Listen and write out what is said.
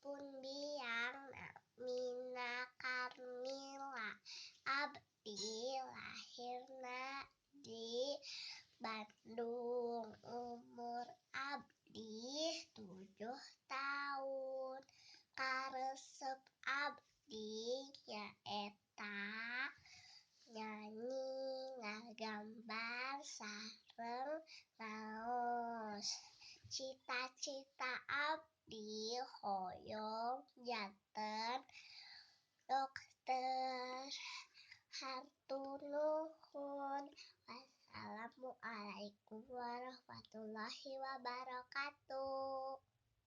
pun biang Mina Karmila, abdi lahirna di Bandung, umur abdi 7 tahun. Karesep abdi nyaeta nyanyi, ngagambar, sareng ngaos. Cita-cita abdi hoyong janten dokter. Hatur nuhun. Wassalamualaikum warahmatullahi wabarakatuh.